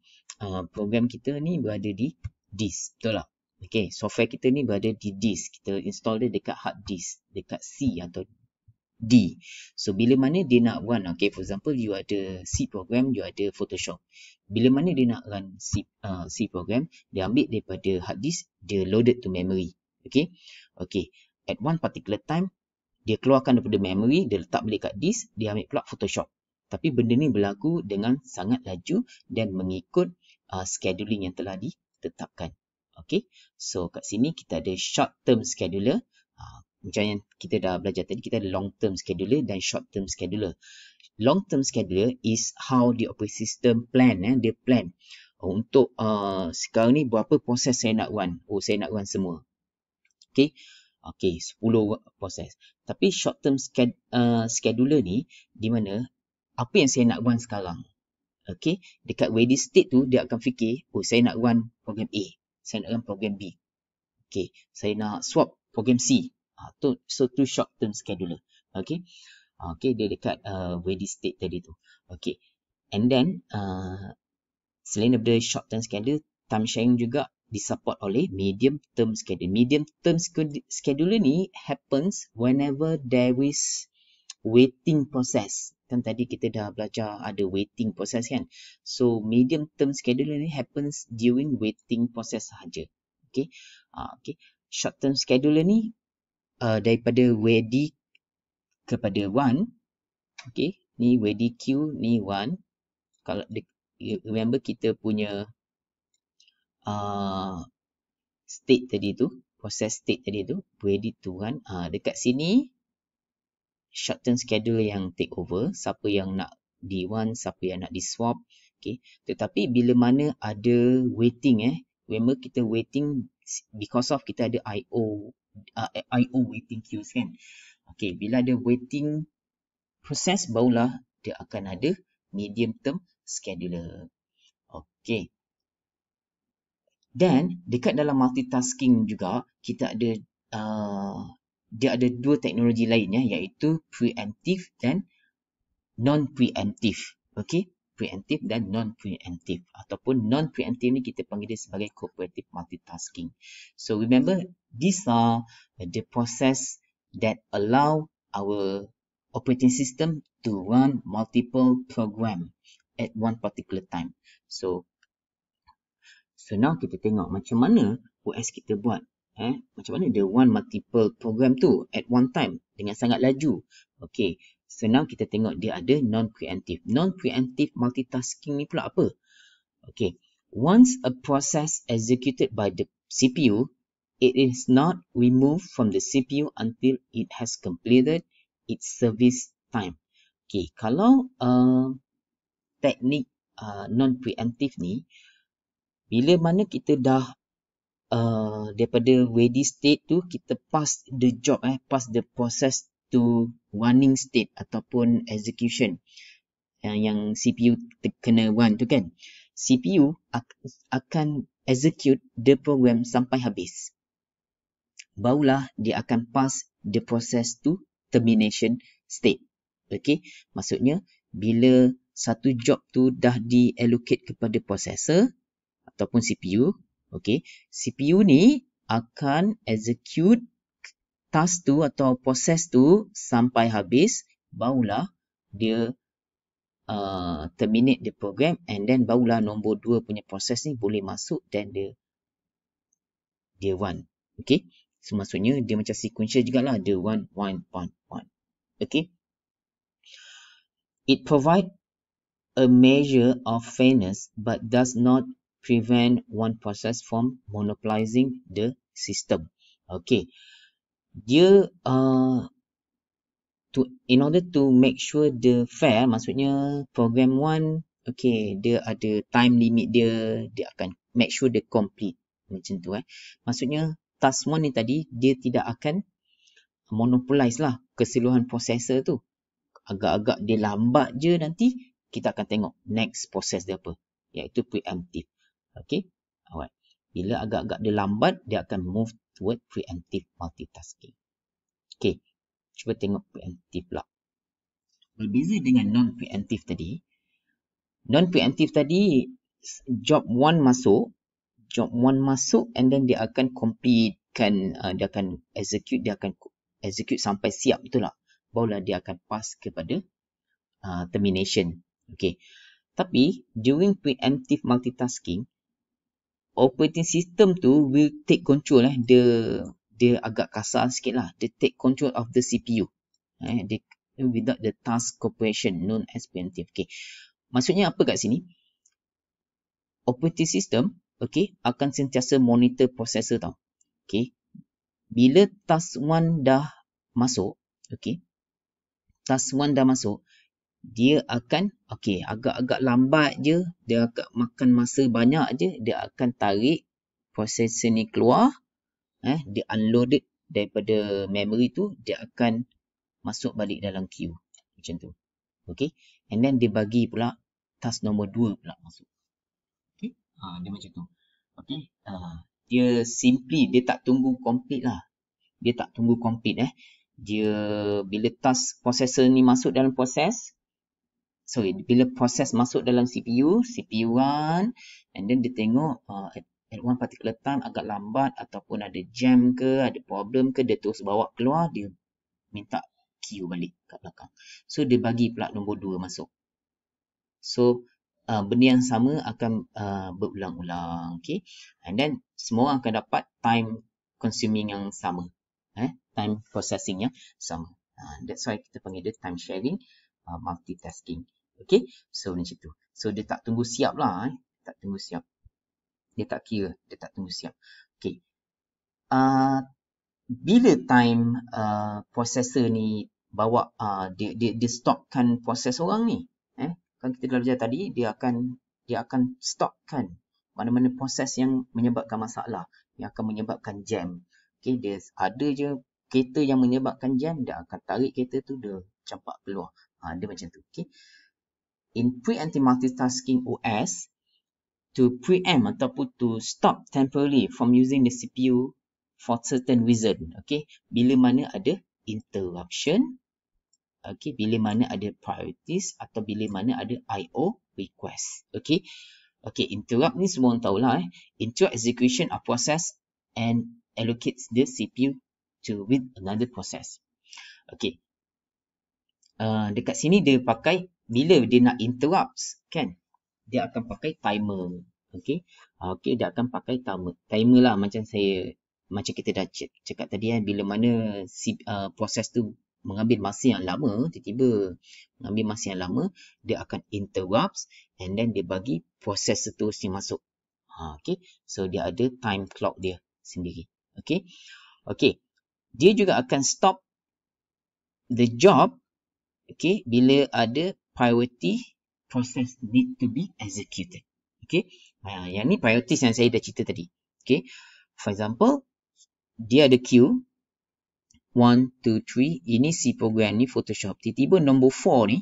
program kita ni berada di disk, betul tak? Okay, software kita ni berada di disk. Kita install dia dekat hard disk, dekat C atau D. So, bila mana dia nak run, okay, for example, you ada C program, you ada Photoshop. Bila mana dia nak run C program, dia ambil daripada hard disk, dia loaded to memory. Okay, okay. At one particular time, dia keluarkan daripada memory, dia letak balik kat disk, dia ambil pula Photoshop. Tapi benda ni berlaku dengan sangat laju dan mengikut scheduling yang telah ditetapkan. Okay, so kat sini kita ada short term scheduler. Macam yang kita dah belajar tadi, kita ada long term scheduler dan short term scheduler. Long term scheduler is how the operating system plan. Dia plan untuk sekarang ni berapa proses saya nak run. Oh, saya nak run semua. Okay, okay, 10 proses. Tapi short term scheduler ni di mana apa yang saya nak run sekarang. Okay, dekat ready state tu dia akan fikir, oh saya nak run program A, saya nak run program B. Okay, saya nak swap program C. So tu short term scheduler. Okay, okay, dia dekat ready state tadi tu. Okay, and then selain daripada short term scheduler, time sharing juga disupport oleh medium term scheduler. Medium term scheduler ni happens whenever there is waiting process. Kan tadi kita dah belajar ada waiting process kan. So medium term scheduler ni happens during waiting process sahaja. Okay, okay. Short term scheduler ni daripada ready kepada run. Okay, ni ready queue, ni run. Kalau remember kita punya state tadi tu, process state tadi tu, ready to run. Dekat sini short term scheduler yang take over, siapa yang nak di run, siapa yang nak di swap. Okay, tetapi bila mana ada waiting, remember kita waiting because of kita ada IO waiting queues kan. Okay, bila ada waiting process barulah dia akan ada medium term scheduler. Okay, dan dekat dalam multitasking juga kita ada dia ada dua teknologi lain iaitu preemptive dan non-preemptive. Okay, preemptive dan non-preemptive, ataupun non-preemptive ni kita panggil dia sebagai cooperative multitasking. So remember, these are the process that allow our operating system to run multiple program at one particular time. So now kita tengok macam mana OS kita buat. Macam mana dia run multiple program tu at one time dengan sangat laju. Okay, so now kita tengok dia ada non-preemptive. Non-preemptive multitasking ni pula apa? Okay, once a process executed by the CPU, it is not removed from the CPU until it has completed its service time. Okay, kalau teknik non-preemptive ni, bila mana kita dah daripada ready state tu, kita pass the job, pass the process to running state ataupun execution yang CPU kena run tu kan. CPU akan execute the program sampai habis. Barulah dia akan pass the process to termination state. Okay, maksudnya bila satu job tu dah di-allocate kepada processor ataupun CPU, okay, CPU ni akan execute task tu atau proses tu sampai habis, barulah dia terminate the program, and then barulah nombor 2 punya proses ni boleh masuk dan dia run. Okay, so maksudnya dia macam sequential jugalah, dia run 1. Okay, it provide a measure of fairness but does not prevent one process from monopolizing the system. Okay, dia in order to make sure the fair, maksudnya program 1, okay, dia ada time limit dia akan make sure dia complete macam tu. Maksudnya task 1 ni tadi dia tidak akan monopolize lah keseluruhan processor tu. Agak-agak dia lambat je, nanti kita akan tengok next proses dia apa, iaitu preemptive. Okay, alright. Bila agak-agak dia lambat, dia akan move toward preemptive multitasking. Okay, cuba tengok preemptive pula. Berbeza dengan non-preemptive tadi. Non-preemptive tadi, job 1 masuk, and then dia akan completekan, dia akan execute sampai siap, betul tak? Barulah dia akan pass kepada termination. Okay, tapi during preemptive multitasking, operating system tu will take control. Dia agak kasar sikit lah. Dia take control of the CPU. Without the task cooperation known as preemptive. Okay, maksudnya apa kat sini? Operating system, okay, akan sentiasa monitor processor tau. Okay, bila task 1 dah masuk, okay, task 1 dah masuk, dia akan, okay, agak-agak lambat je, dia agak makan masa banyak je, dia akan tarik processor ni keluar, dia unloaded daripada memory tu, dia akan masuk balik dalam queue, macam tu. Okay, and then dia bagi pula task nombor 2 pula masuk. Okay, dia macam tu. Okay, dia simply, dia tak tunggu complete lah. Dia tak tunggu complete. Dia, bila task processor ni masuk dalam proses, bila proses masuk dalam CPU run, and then dia tengok at one particular time agak lambat ataupun ada jam ke, ada problem ke, dia terus bawa keluar, dia minta queue balik kat belakang. So dia bagi pula nombor 2 masuk. So benda yang sama akan berulang-ulang. Okay, and then semua akan dapat time consuming yang sama, time processing yang sama. That's why kita panggil dia time sharing multitasking. Okay, so macam tu. So dia tak tunggu siap lah. Tak tunggu siap. Dia tak kira, dia tak tunggu siap. Okay, bila time processor ni bawa, dia stopkan proses orang ni, kan kita dah belajar tadi, dia akan stopkan mana-mana proses yang menyebabkan masalah, yang akan menyebabkan jam. Okay, dia ada je kereta yang menyebabkan jam, dia akan tarik kereta tu, dia campak keluar. Dia macam tu. Okay, in preemptive multitasking OS, to preempt ataupun to stop temporarily from using the CPU for certain reason. Okay, bila mana ada interruption, okay, bila mana ada priorities atau bila mana ada IO request. Okay, interrupt ni semua orang tahulah. Interrupt execution of process and allocates the CPU with another process. Okay, dekat sini dia pakai bila dia nak interrupts, kan, dia akan pakai timer. Okey. Okey, dia akan pakai timer lah, macam kita dah cakap tadi kan, bila mana si proses tu mengambil masa yang lama, tiba-tiba mengambil masa yang lama, dia akan interrupts and then dia bagi proses seterusnya masuk. Okey. So dia ada time clock dia sendiri. Okey. Okey. Dia juga akan stop the job, okey, bila ada priority process need to be executed. Okay. Yang ni priorities yang saya dah cerita tadi. Okay. For example, dia ada queue 1, 2, 3. Ini C program ni Photoshop. Tiba-tiba nombor 4 ni.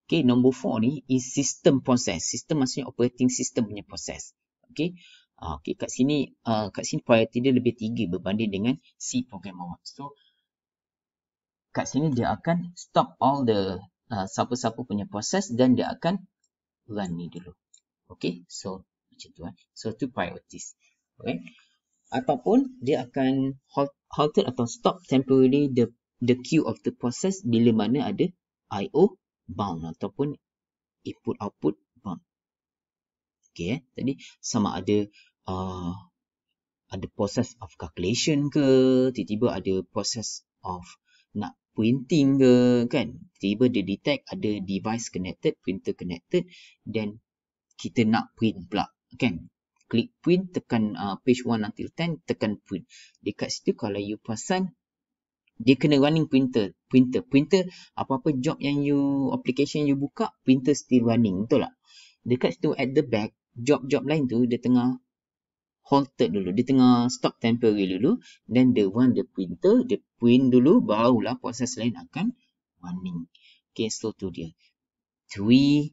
Okay. Nombor 4 ni is system process. System maksudnya operating system punya proses. Okay. Okay. Kat sini priority dia lebih tinggi berbanding dengan C program awak. So, kat sini dia akan stop all the siapa-siapa punya proses dan dia akan run ni dulu. Okay, so macam tu. So, tu priorities. Okay. Ataupun dia akan halted atau stop temporarily the queue of the process bila mana ada I/O bound ataupun input-output bound. Okay, tadi sama ada process of calculation ke, tiba-tiba ada process of nak printing ke, kan. Tiba-tiba dia detect ada device connected, printer connected, then kita nak print pula, kan. Klik print, tekan page 1 until 10, tekan print. Dekat situ kalau you perasan, dia kena running printer, apa-apa job yang application you buka, printer still running, betul tak? Dekat situ at the back, job-job lain tu, dia tengah halted dulu, dia tengah stop temporary dulu, then dia run the printer, dia print dulu, barulah proses lain akan running. Okay, so tu dia. 3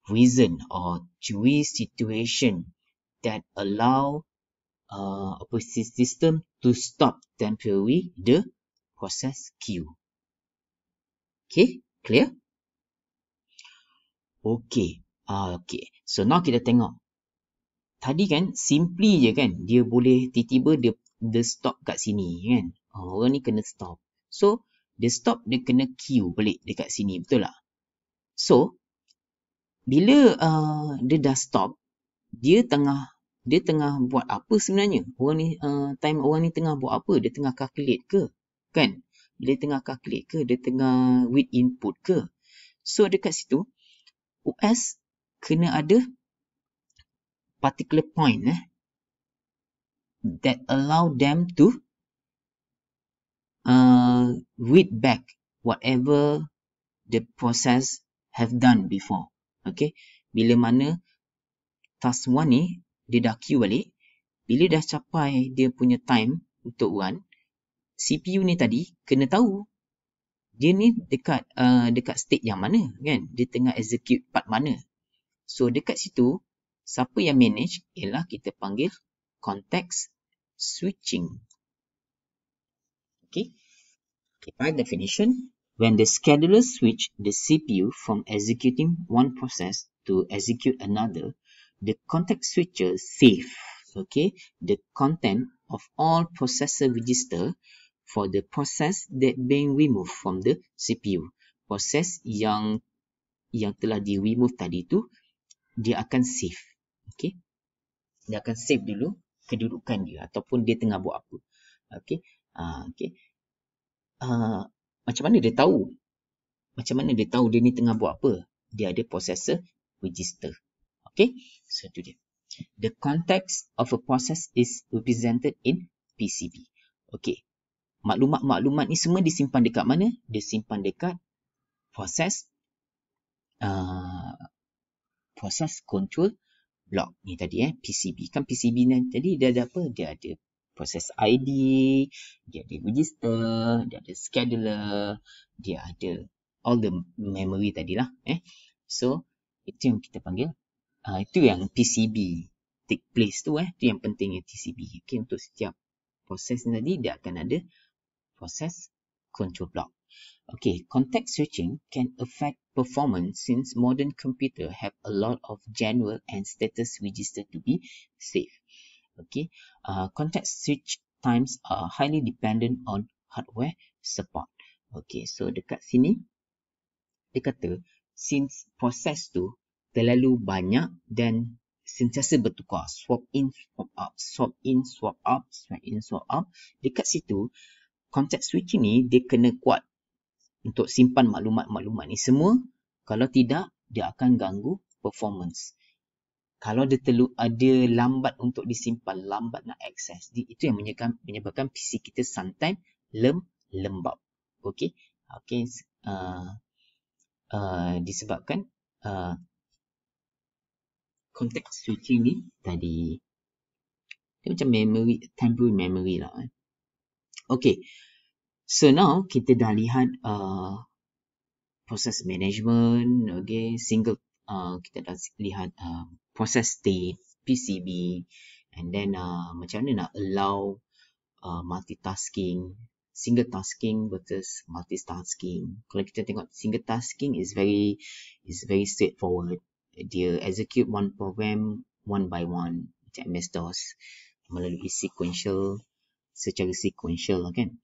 reason or 3 situation that allow operating system to stop temporarily the process queue. Okay, clear? Okay. Okay. So now kita tengok. Tadi kan simply je kan, dia boleh tiba-tiba dia stop kat sini kan. Orang ni kena stop. So dia stop, dia kena queue balik dekat sini, betul tak? So bila dia dah stop, dia tengah buat apa sebenarnya? Time orang ni tengah buat apa? Dia tengah calculate ke? Kan? Dia tengah calculate ke? Dia tengah read input ke? So dekat situ, OS kena ada particular point that allow them to read back whatever the process have done before. Okay? Bila mana task 1 ni, dia dah queue balik. Bila dah capai dia punya time untuk run, CPU ni tadi kena tahu dia ni dekat state yang mana, kan? Dia tengah execute part mana. So dekat situ, siapa yang manage ialah kita panggil context switching. Okay. By definition, when the scheduler switch the CPU from executing one process to execute another, the context switcher save, okay, the content of all processor register for the process that being removed from the CPU. Proses yang telah di remove tadi tu, dia akan save. Okay. Dia akan save dulu kedudukan dia ataupun dia tengah buat apa. Okay. Okay. Macam mana dia tahu? Macam mana dia tahu dia ni tengah buat apa? Dia ada processor register. Okay. So, itu dia. The context of a process is represented in PCB. Okay. Maklumat-maklumat ni semua disimpan dekat mana? Disimpan dekat proses control block ni tadi PCB. Kan PCB ni tadi dia ada apa? Dia ada proses ID, dia ada register, dia ada scheduler, dia ada all the memory tadilah. So, itu yang kita panggil, itu yang PCB take place tu. Itu yang pentingnya PCB. Okay, untuk setiap proses ni tadi, dia akan ada proses control block. Okay, context switching can affect performance since modern computer have a lot of general and status register to be saved. Okay, context switch times are highly dependent on hardware support. Okay, so dekat sini dia kata since proses tu terlalu banyak dan sentiasa bertukar, swap in, swap out, swap in, swap out, swap in, swap out. Dekat situ, context switching ni dia kena kuat untuk simpan maklumat-maklumat ni semua. Kalau tidak, dia akan ganggu performance. Kalau dia ada lambat untuk disimpan, lambat nak akses, itu yang menyebabkan PC kita sometimes lembab. Okey. Okey. Disebabkan context switching ni tadi. Dia macam memory, temporary memory lah. Okay. So now kita dah lihat process management, okay, kita dah lihat process state, PCB, and then macam mana nak allow multitasking, single tasking versus multitasking. Kalau kita tengok single tasking is very straightforward. Dia execute one program one by one macam MS-DOS melalui secara sequential kan.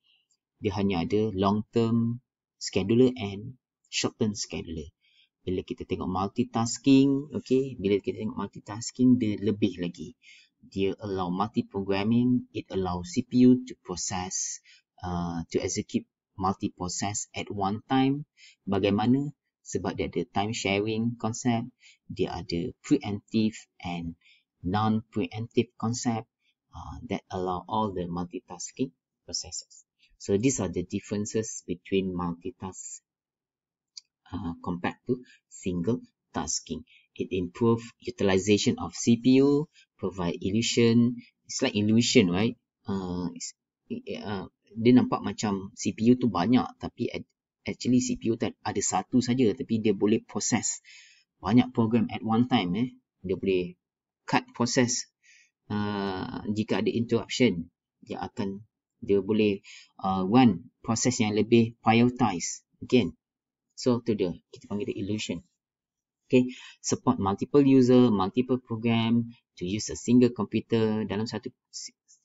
Dia hanya ada long term scheduler and short term scheduler. Bila kita tengok multitasking, dia lebih lagi. Dia allow multi-programming, it allows CPU to process, to execute multi-process at one time. Bagaimana? Sebab dia ada time sharing concept, dia ada preemptive and non-preemptive concept that allow all the multitasking processes. So these are the differences between multitask compared to single tasking. It improve utilization of CPU, provide illusion. It's like illusion, right? Dia nampak macam CPU tu banyak, tapi actually CPU tu ada satu saja, tapi dia boleh proses banyak program at one time. Dia boleh cut proses jika ada interruption. Dia boleh run proses yang lebih prioritize. Again, so tu dia, kita panggil dia illusion. Okay, support multiple user, multiple program to use a single computer. Dalam satu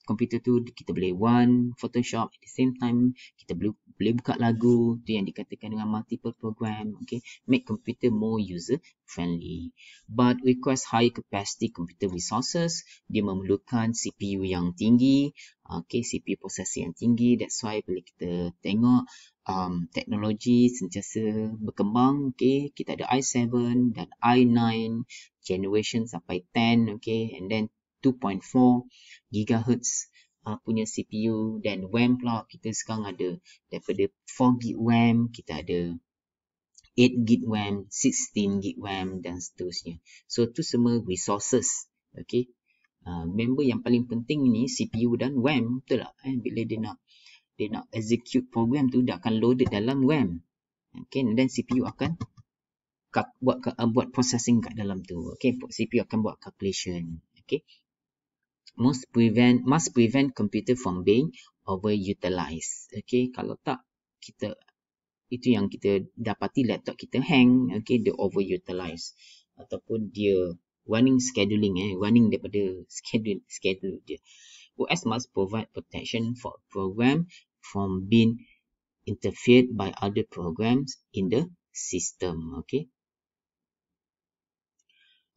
komputer tu kita boleh run Photoshop at the same time, kita boleh buka lagu, tu yang dikatakan dengan multiple program. Okay, make computer more user friendly, but requires high capacity computer resources. Dia memerlukan CPU yang tinggi, okay, CPU processor yang tinggi. That's why bila kita tengok teknologi sentiasa berkembang. Okay, kita ada i7 dan i9 generation sampai 10, okay, and then 2.4 GHz punya CPU, dan RAM pula kita sekarang ada daripada 4GB RAM, kita ada 8GB RAM, 16GB RAM dan seterusnya. So tu semua resources. Okay, member yang paling penting ni CPU dan RAM, betul tak? Bila dia nak execute program tu, dia akan loaded dalam RAM. Okay, dan CPU akan buat processing kat dalam tu. Okay, CPU akan buat calculation. Okay, must prevent computer from being overutilized. Okay, kalau tak, itu yang kita dapati, laptop kita hang. Okay, dia overutilized ataupun dia running scheduling, running daripada schedule dia. OS must provide protection for a program from being interfered by other programs in the system. Okay.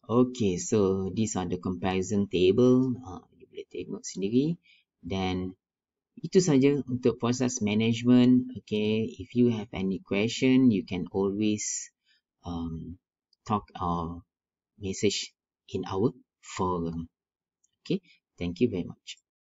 Okay, so these are the comparison table. You boleh tengok sendiri. Dan itu saja untuk process management. Okay, if you have any question, you can always talk or message in our forum. Okay, thank you very much.